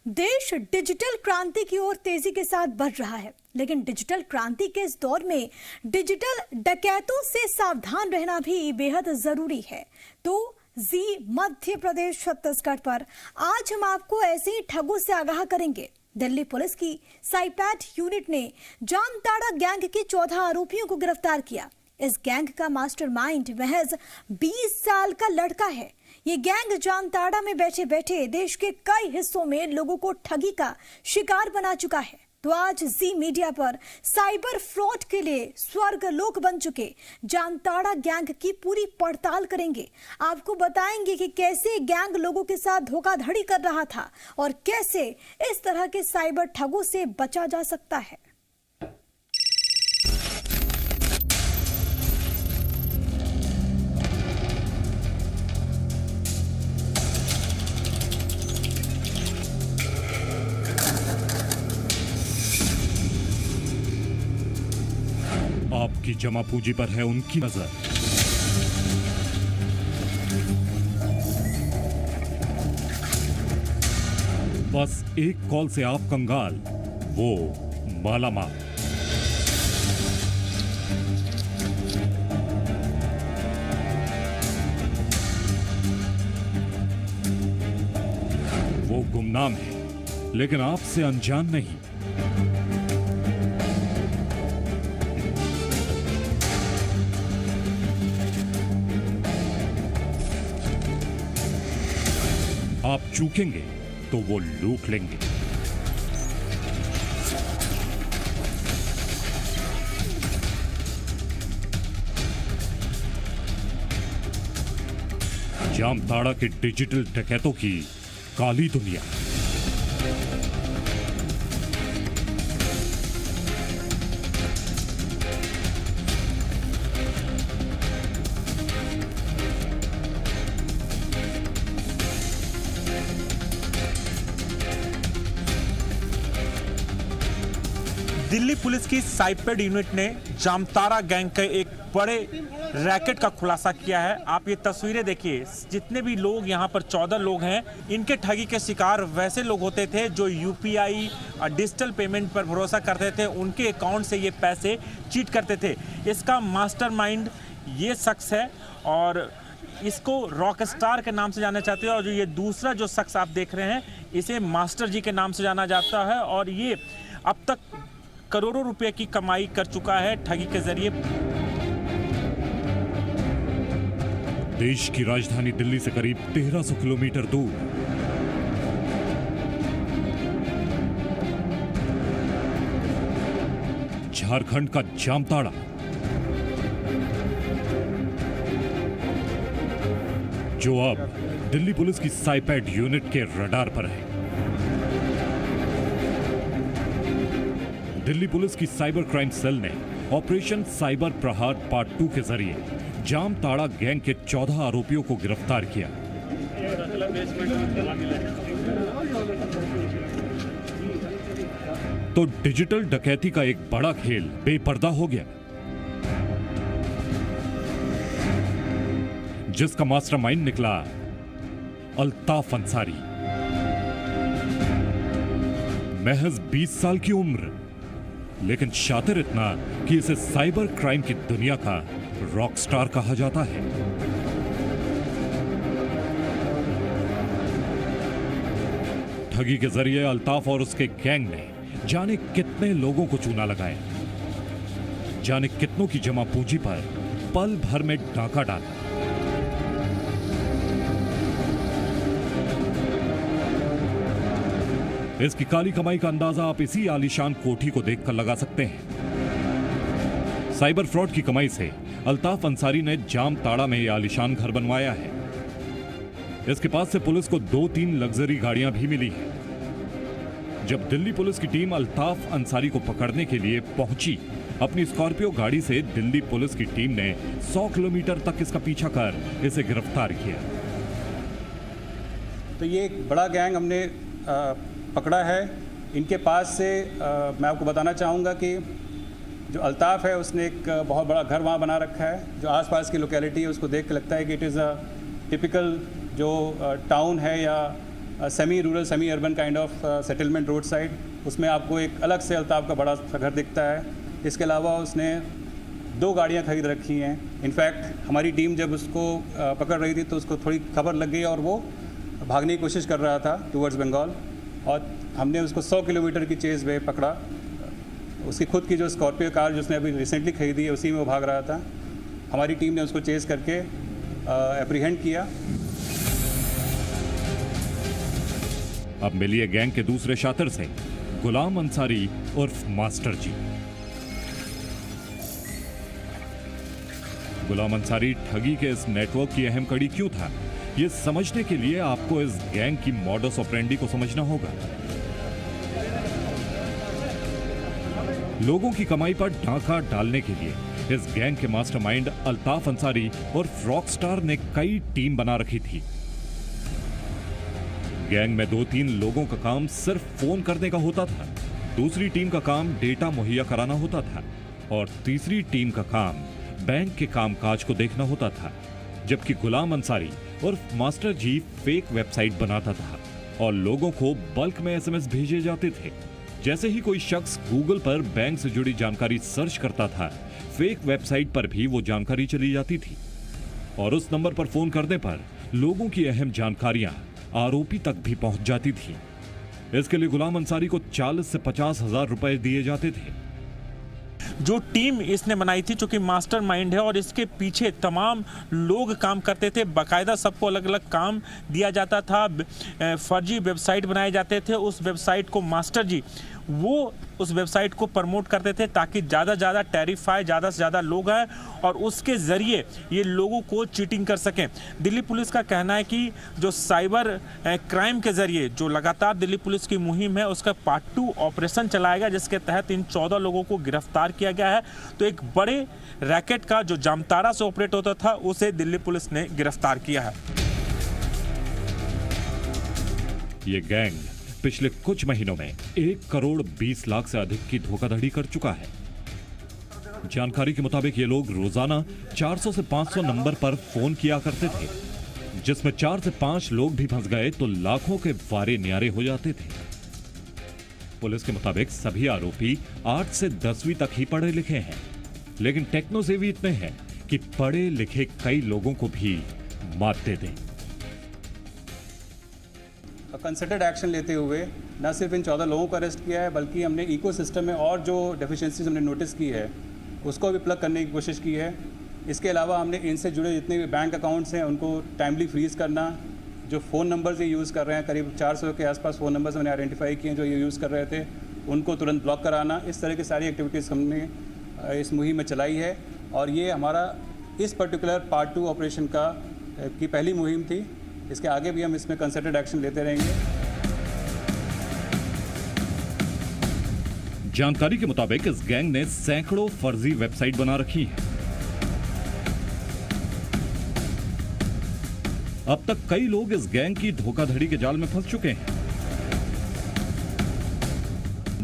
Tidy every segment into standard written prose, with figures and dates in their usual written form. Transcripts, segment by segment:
देश डिजिटल क्रांति की ओर तेजी के साथ बढ़ रहा है, लेकिन डिजिटल क्रांति के इस दौर में डिजिटल डकैतों से सावधान रहना भी बेहद जरूरी है। तो जी मध्य प्रदेश छत्तीसगढ़ पर आज हम आपको ऐसे ही ठगों से आगाह करेंगे। दिल्ली पुलिस की साइपैट यूनिट ने जामताड़ा गैंग के 14 आरोपियों को गिरफ्तार किया। इस गैंग का मास्टरमाइंड महज 20 साल का लड़का है। ये गैंग जामताड़ा में बैठे बैठे देश के कई हिस्सों में लोगों को ठगी का शिकार बना चुका है। तो आज जी मीडिया पर साइबर फ्रॉड के लिए स्वर्गलोक बन चुके जामताड़ा गैंग की पूरी पड़ताल करेंगे। आपको बताएंगे कि कैसे गैंग लोगों के साथ धोखाधड़ी कर रहा था और कैसे इस तरह के साइबर ठगों से बचा जा सकता है। आपकी जमा पूंजी पर है उनकी नजर। बस एक कॉल से आप कंगाल, वो मालामाल। वो गुमनाम है, लेकिन आपसे अनजान नहीं। आप चूकेंगे तो वो लूट लेंगे। जामताड़ा के डिजिटल डकैतों की काली दुनिया। दिल्ली पुलिस की साइपैट यूनिट ने जामताड़ा गैंग के एक बड़े रैकेट का खुलासा किया है। आप ये तस्वीरें देखिए, जितने भी लोग यहाँ पर 14 लोग हैं, इनके ठगी के शिकार वैसे लोग होते थे जो यूपीआई डिजिटल पेमेंट पर भरोसा करते थे, उनके अकाउंट से ये पैसे चीट करते थे। इसका मास्टरमाइंड ये शख्स है और इसको रॉक स्टार के नाम से जाना चाहते हैं। और ये दूसरा जो शख्स आप देख रहे हैं, इसे मास्टर जी के नाम से जाना जाता है और ये अब तक करोड़ों रुपए की कमाई कर चुका है ठगी के जरिए। देश की राजधानी दिल्ली से करीब 1300 किलोमीटर दूर झारखंड का जामताड़ा, जो अब दिल्ली पुलिस की साइपैट यूनिट के रडार पर है। दिल्ली पुलिस की साइबर क्राइम सेल ने ऑपरेशन साइबर प्रहार पार्ट 2 के जरिए जामताड़ा गैंग के 14 आरोपियों को गिरफ्तार किया। तो डिजिटल डकैती का एक बड़ा खेल बेपर्दा हो गया, जिसका मास्टरमाइंड निकला अल्ताफ अंसारी। महज 20 साल की उम्र, लेकिन शातिर इतना कि इसे साइबर क्राइम की दुनिया का रॉक स्टार कहा जाता है। ठगी के जरिए अल्ताफ और उसके गैंग ने जाने कितने लोगों को चूना लगाया, जाने कितनों की जमा पूंजी पर पल भर में डाका डाला। इसकी काली कमाई का अंदाजा आप इसी आलीशान कोठी को देखकर लगा सकते हैं। साइबर फ्रॉड की कमाई से अल्ताफ अंसारी ने जामताड़ा में यह आलीशान घर बनवाया है। इसके पास से पुलिस को 2-3 लग्जरी गाड़ियां भी मिली हैं। जब दिल्ली पुलिस की टीम अल्ताफ अंसारी को पकड़ने के लिए पहुंची, अपनी स्कॉर्पियो गाड़ी से दिल्ली पुलिस की टीम ने 100 किलोमीटर तक इसका पीछा कर इसे गिरफ्तार किया। तो ये एक बड़ा गैंग हमने पकड़ा है। इनके पास से मैं आपको बताना चाहूँगा कि जो अल्ताफ़ है उसने एक बहुत बड़ा घर वहाँ बना रखा है। जो आसपास की लोकेलिटी है उसको देख के लगता है कि इट इज़ अ टिपिकल जो टाउन है या semi rural semi urban kind of settlement road side. उसमें आपको एक अलग से अल्ताफ़ का बड़ा सा घर दिखता है। इसके अलावा उसने 2 गाड़ियां खरीद रखी हैं। इनफैक्ट हमारी टीम जब उसको पकड़ रही थी तो उसको थोड़ी खबर लग गई और वो भागने की कोशिश कर रहा था टूवर्ड्स बंगाल, और हमने उसको 100 किलोमीटर की चेज़ में पकड़ा। उसकी खुद की जो स्कॉर्पियो कार जो उसने अभी रिसेंटली खरीदी है उसी में वो भाग रहा था। हमारी टीम ने उसको चेज़ करके एप्रीहेंड किया। अब मिलिए गैंग के दूसरे शातिर से, गुलाम अंसारी उर्फ मास्टर जी। गुलाम अंसारी ठगी के इस नेटवर्क की अहम कड़ी क्यों था, ये समझने के लिए आपको इस गैंग की मॉडस ऑपरेंडी को समझना होगा। लोगों की कमाई पर डाका डालने के लिए इस गैंग के मास्टरमाइंड अल्ताफ अंसारी और रॉकस्टार ने कई टीम बना रखी थी। गैंग में 2-3 लोगों का काम सिर्फ फोन करने का होता था, दूसरी टीम का काम डेटा मुहैया कराना होता था और तीसरी टीम का काम बैंक के कामकाज को देखना होता था। जबकि गुलाम अंसारी उर्फ मास्टर जी फेक वेबसाइट बनाता था और लोगों को बल्क में एसएमएस भेजे जाते थे। जैसे ही कोई शख्स गूगल पर बैंक से जुड़ी जानकारी सर्च करता था, फेक वेबसाइट पर भी वो जानकारी चली जाती थी और उस नंबर पर फोन करने पर लोगों की अहम जानकारियां आरोपी तक भी पहुंच जाती थी। इसके लिए गुलाम अंसारी को 40 से 50 हजार रुपए दिए जाते थे। जो टीम इसने बनाई थी, चूंकि मास्टरमाइंड है और इसके पीछे तमाम लोग काम करते थे, बाकायदा सबको अलग अलग काम दिया जाता था, फर्जी वेबसाइट बनाए जाते थे। उस वेबसाइट को मास्टर जी वो उस वेबसाइट को प्रमोट करते थे ताकि ज़्यादा से ज़्यादा टैरिफाई, ज़्यादा से ज़्यादा लोग आए और उसके ज़रिए ये लोगों को चीटिंग कर सकें। दिल्ली पुलिस का कहना है कि जो साइबर क्राइम के ज़रिए जो लगातार दिल्ली पुलिस की मुहिम है उसका पार्ट 2 ऑपरेशन चलाया गया, जिसके तहत इन 14 लोगों को गिरफ्तार किया गया है। तो एक बड़े रैकेट का जो जामताड़ा से ऑपरेट होता था उसे दिल्ली पुलिस ने गिरफ्तार किया है। ये गैंग पिछले कुछ महीनों में 1 करोड़ 20 लाख से अधिक की धोखाधड़ी कर चुका है। जानकारी के मुताबिक ये लोग रोजाना 400 से 500 नंबर पर फोन किया करते थे, जिसमें 4 से 5 लोग भी फंस गए तो लाखों के वारे न्यारे हो जाते थे। पुलिस के मुताबिक सभी आरोपी 8 से 10वीं तक ही पढ़े लिखे हैं, लेकिन टेक्नो सेवी इतने हैं कि पढ़े लिखे कई लोगों को भी मात दे दें। कंसर्टेड एक्शन लेते हुए न सिर्फ इन 14 लोगों को अरेस्ट किया है, बल्कि हमने इकोसिस्टम में और जो डेफिशिएंसीज हमने नोटिस की है उसको भी प्लग करने की कोशिश की है। इसके अलावा हमने इनसे जुड़े जितने भी बैंक अकाउंट्स हैं उनको टाइमली फ्रीज करना, जो फ़ोन नंबर्स ये यूज़ कर रहे हैं, करीब 400 के आसपास फ़ोन नंबर्स हमने आइडेंटिफाई किए हैं जो ये यूज़ कर रहे थे, उनको तुरंत ब्लॉक कराना। इस तरह की सारी एक्टिविटीज़ हमने इस मुहिम में चलाई है और ये हमारा इस पर्टिकुलर पार्ट 2 ऑपरेशन की पहली मुहिम थी। इसके आगे भी हम इसमें कंसर्टेड एक्शन लेते रहेंगे। जानकारी के मुताबिक इस गैंग ने सैकड़ों फर्जी वेबसाइट बना रखी है। अब तक कई लोग इस गैंग की धोखाधड़ी के जाल में फंस चुके हैं।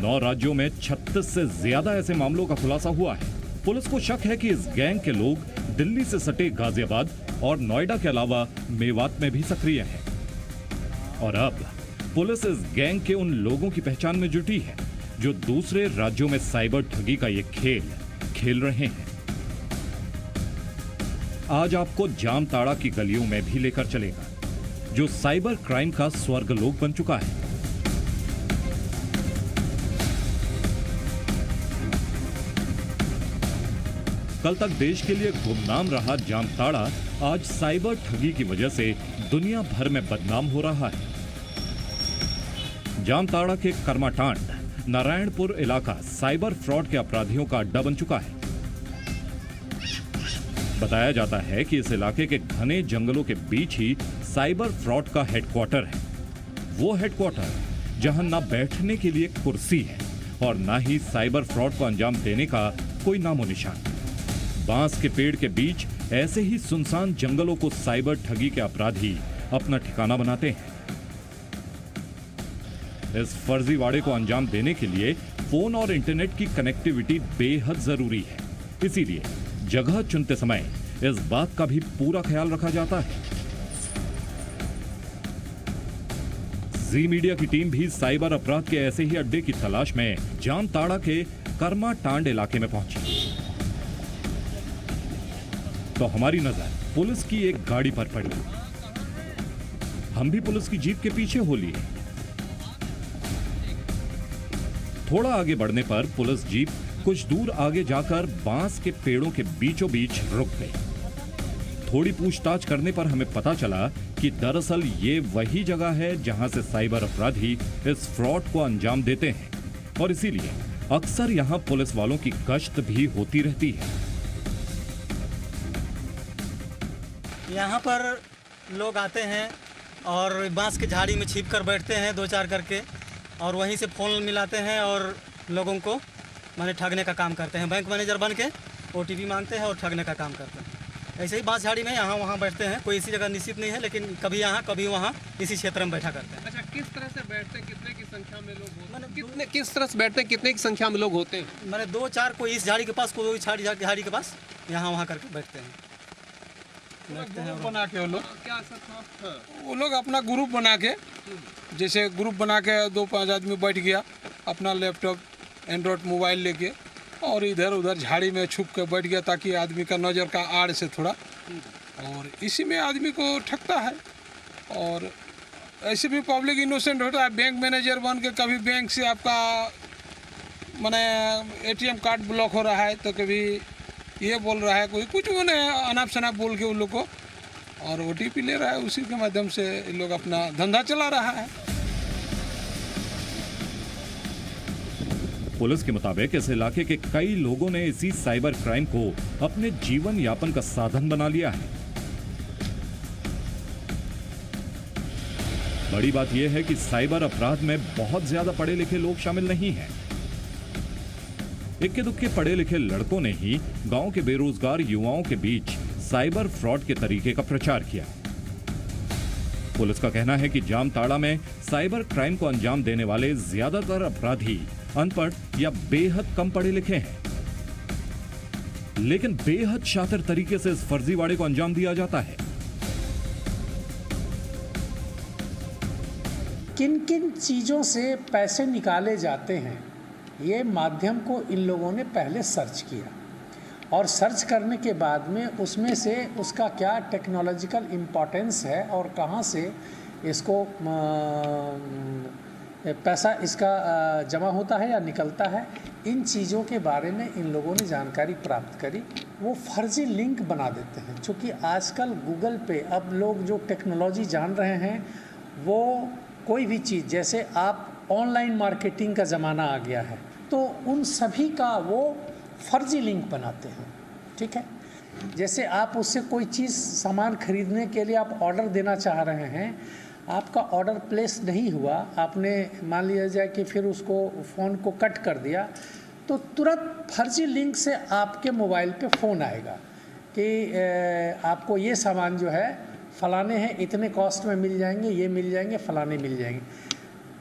9 राज्यों में 36 से ज्यादा ऐसे मामलों का खुलासा हुआ है। पुलिस को शक है कि इस गैंग के लोग दिल्ली से सटे गाजियाबाद और नोएडा के अलावा मेवात में भी सक्रिय हैं। और अब पुलिस इस गैंग के उन लोगों की पहचान में जुटी है जो दूसरे राज्यों में साइबर ठगी का ये खेल रहे हैं। आज आपको जामताड़ा की गलियों में भी लेकर चलेगा, जो साइबर क्राइम का स्वर्गलोक बन चुका है। कल तक देश के लिए गुमनाम रहा जामताड़ा आज साइबर ठगी की वजह से दुनिया भर में बदनाम हो रहा है। जामताड़ा के कर्माटांड नारायणपुर इलाका साइबर फ्रॉड के अपराधियों का अड्डा बन चुका है। बताया जाता है कि इस इलाके के घने जंगलों के बीच ही साइबर फ्रॉड का हेडक्वार्टर है। वो हेडक्वार्टर जहां ना बैठने के लिए कुर्सी है और ना ही साइबर फ्रॉड को अंजाम देने का कोई नामो निशान। बांस के पेड़ के बीच ऐसे ही सुनसान जंगलों को साइबर ठगी के अपराधी अपना ठिकाना बनाते हैं। इस फर्जीवाड़े को अंजाम देने के लिए फोन और इंटरनेट की कनेक्टिविटी बेहद जरूरी है। इसीलिए जगह चुनते समय इस बात का भी पूरा ख्याल रखा जाता है। जी मीडिया की टीम भी साइबर अपराध के ऐसे ही अड्डे की तलाश में जामताड़ा के कर्मा टांड इलाके में पहुंची। तो हमारी नजर पुलिस की एक गाड़ी पर पड़ी। हम भी पुलिस की जीप के पीछे हो लिए। थोड़ा आगे बढ़ने पर पुलिस जीप कुछ दूर आगे जाकर बांस के पेड़ों के बीचों बीच रुक गई। थोड़ी पूछताछ करने पर हमें पता चला कि दरअसल ये वही जगह है जहां से साइबर अपराधी इस फ्रॉड को अंजाम देते हैं और इसीलिए अक्सर यहां पुलिस वालों की गश्त भी होती रहती है। यहाँ पर लोग आते हैं और बांस की झाड़ी में छिप कर बैठते हैं 2-4 करके, और वहीं से फ़ोन मिलाते हैं और लोगों को माने ठगने का काम करते हैं। बैंक मैनेजर बन के OTP मांगते हैं और ठगने का काम करते हैं। ऐसे ही बांस झाड़ी में यहाँ वहाँ बैठते हैं, कोई इसी जगह निश्चित नहीं है, लेकिन कभी यहाँ कभी वहाँ इसी क्षेत्र में बैठा करते हैं। अच्छा, किस तरह से बैठते हैं, कितने की संख्या में लोग होते हैं? किस तरह से बैठते हैं, कितने की संख्या में लोग होते हैं? मैंने 2-4 कोई इस झाड़ी के पास, कोई झाड़ी के पास, यहाँ वहाँ करके बैठते हैं। ग्रुप बना के वो लोग अपना ग्रुप बना के, जैसे ग्रुप बना के 2-5 आदमी बैठ गया अपना लैपटॉप एंड्रॉयड मोबाइल लेके और इधर उधर झाड़ी में छुप के बैठ गया ताकि आदमी का नज़र का आड़ से थोड़ा, और इसी में आदमी को ठगता है। और ऐसे भी पब्लिक इनोसेंट होता है। बैंक मैनेजर बन के कभी बैंक से आपका माने ATM कार्ड ब्लॉक हो रहा है, तो कभी ये बोल रहा है, कोई कुछ मैंने अनाप शनाप बोल के उन लोग को, और OTP ले रहा है, उसी के माध्यम से इन लोग अपना धंधा चला रहा है। पुलिस के मुताबिक इस इलाके के कई लोगों ने इसी साइबर क्राइम को अपने जीवन यापन का साधन बना लिया है। बड़ी बात यह है कि साइबर अपराध में बहुत ज्यादा पढ़े लिखे लोग शामिल नहीं हैं। इक्के दुक्के पढ़े लिखे लड़कों ने ही गांव के बेरोजगार युवाओं के बीच साइबर फ्रॉड के तरीके का प्रचार किया। पुलिस का कहना है कि जामताड़ा में साइबर क्राइम को अंजाम देने वाले ज्यादातर अपराधी अनपढ़ या बेहद कम पढ़े लिखे हैं, लेकिन बेहद शातिर तरीके से इस फर्जीवाड़े को अंजाम दिया जाता है। किन किन चीज़ों से पैसे निकाले जाते हैं, ये माध्यम को इन लोगों ने पहले सर्च किया, और सर्च करने के बाद में उसमें से उसका क्या टेक्नोलॉजिकल इम्पोर्टेंस है और कहाँ से इसको पैसा इसका जमा होता है या निकलता है, इन चीज़ों के बारे में इन लोगों ने जानकारी प्राप्त करी। वो फर्जी लिंक बना देते हैं, क्योंकि आजकल गूगल पे अब लोग जो टेक्नोलॉजी जान रहे हैं, वो कोई भी चीज़, जैसे आप ऑनलाइन मार्केटिंग का ज़माना आ गया है, तो उन सभी का वो फर्जी लिंक बनाते हैं। ठीक है, जैसे आप उससे कोई चीज़ सामान खरीदने के लिए आप ऑर्डर देना चाह रहे हैं, आपका ऑर्डर प्लेस नहीं हुआ, आपने मान लिया जाए कि फिर उसको फ़ोन को कट कर दिया, तो तुरंत फर्जी लिंक से आपके मोबाइल पे फ़ोन आएगा कि आपको ये सामान जो है फलाने हैं, इतने कॉस्ट में मिल जाएंगे, ये मिल जाएंगे, फलाने मिल जाएंगे।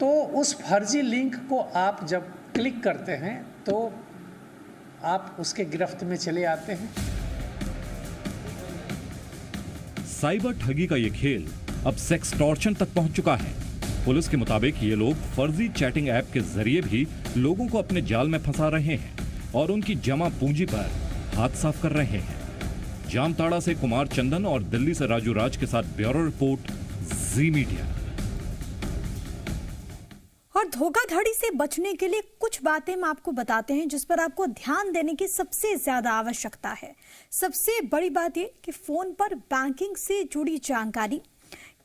तो उस फर्जी लिंक को आप जब क्लिक करते हैं तो आप उसके गिरफ्त में चले आते हैं। साइबर ठगी का ये खेल अब सेक्सटॉर्शन तक पहुंच चुका है। पुलिस के मुताबिक ये लोग फर्जी चैटिंग ऐप के जरिए भी लोगों को अपने जाल में फंसा रहे हैं और उनकी जमा पूंजी पर हाथ साफ कर रहे हैं। जामताड़ा से कुमार चंदन और दिल्ली से राजू राज के साथ ब्यूरो रिपोर्ट, जी मीडिया। और धोखाधड़ी से बचने के लिए कुछ बातें हम आपको बताते हैं जिस पर आपको ध्यान देने की सबसे ज्यादा आवश्यकता है। सबसे बड़ी बात यह कि फोन पर बैंकिंग से जुड़ी जानकारी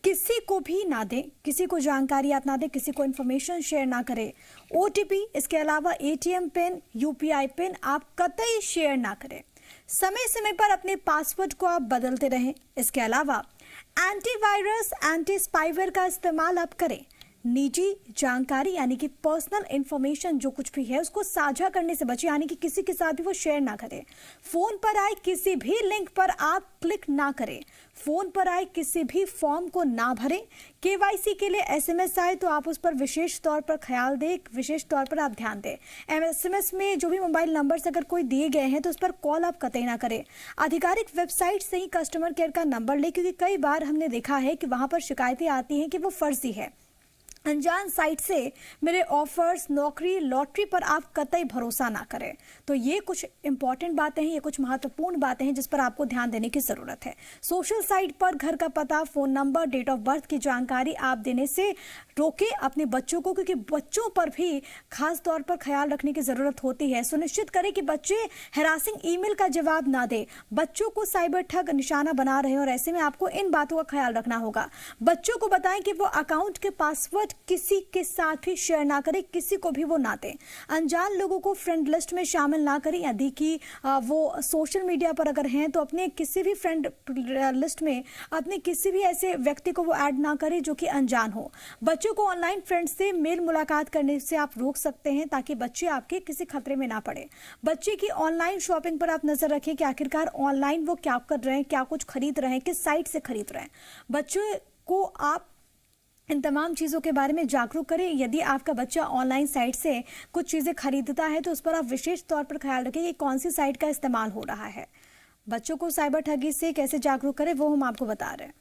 किसी को भी ना दें, किसी को जानकारी आप ना दें, किसी को इन्फॉर्मेशन शेयर ना करें। OTP, इसके अलावा ATM पिन, UPI पिन आप कतई शेयर ना करें। समय समय पर अपने पासवर्ड को आप बदलते रहें। इसके अलावा एंटीवायरस, एंटी स्पाईवेयर का इस्तेमाल आप करें। निजी जानकारी यानी कि पर्सनल इंफॉर्मेशन जो कुछ भी है उसको साझा करने से बचे, यानी कि किसी के साथ भी वो शेयर ना करें। फोन पर आए किसी भी लिंक पर आप क्लिक ना करें। फोन पर आए किसी भी फॉर्म को ना भरें। KYC के लिए SMS आए तो आप उस पर विशेष तौर पर ख्याल दें, विशेष तौर पर आप ध्यान दें। SMS में जो भी मोबाइल नंबर अगर कोई दिए गए हैं तो उस पर कॉल आप कतई ना करें। आधिकारिक वेबसाइट से ही कस्टमर केयर का नंबर लें, क्योंकि कई बार हमने देखा है कि वहां पर शिकायतें आती हैं कि वो फर्जी है। अनजान साइट से मेरे ऑफर्स, नौकरी, लॉटरी पर आप कतई भरोसा ना करें। तो ये कुछ इंपॉर्टेंट बातें हैं, ये कुछ महत्वपूर्ण बातें हैं जिस पर आपको ध्यान देने की जरूरत है। सोशल साइट पर घर का पता, phone number, date of birth की जानकारी आप देने से रोकें अपने बच्चों को, क्योंकि बच्चों पर भी खास तौर पर ख्याल रखने की जरूरत होती है। सुनिश्चित करें कि बच्चे हैरासिंग ईमेल का जवाब ना दें। बच्चों को साइबर ठग निशाना बना रहे हैं और ऐसे में आपको इन बातों का ख्याल रखना होगा। बच्चों को बताएं कि वो अकाउंट के पासवर्ड किसी के साथ भी शेयर ना करें, किसी को भी वो ना दें। अनजान लोगों को फ्रेंड लिस्ट में शामिल ना करें। यदि कि वो सोशल मीडिया पर अगर हैं तो अपने किसी भी फ्रेंड लिस्ट में अपने किसी भी ऐसे व्यक्ति को वो ऐड ना करें जो कि अनजान हो। बच्चों को ऑनलाइन फ्रेंड से मेल मुलाकात करने से आप रोक सकते हैं ताकि बच्चे आपके किसी खतरे में ना पड़े। बच्चे की ऑनलाइन शॉपिंग पर आप नजर रखें कि आखिरकार ऑनलाइन वो क्या कर रहे हैं, क्या कुछ खरीद रहे हैं, किस साइट से खरीद रहे हैं। बच्चों को आप इन तमाम चीज़ों के बारे में जागरूक करें। यदि आपका बच्चा ऑनलाइन साइट से कुछ चीज़ें खरीदता है तो उस पर आप विशेष तौर पर ख्याल रखें कि कौन सी साइट का इस्तेमाल हो रहा है। बच्चों को साइबर ठगी से कैसे जागरूक करें वो हम आपको बता रहे हैं।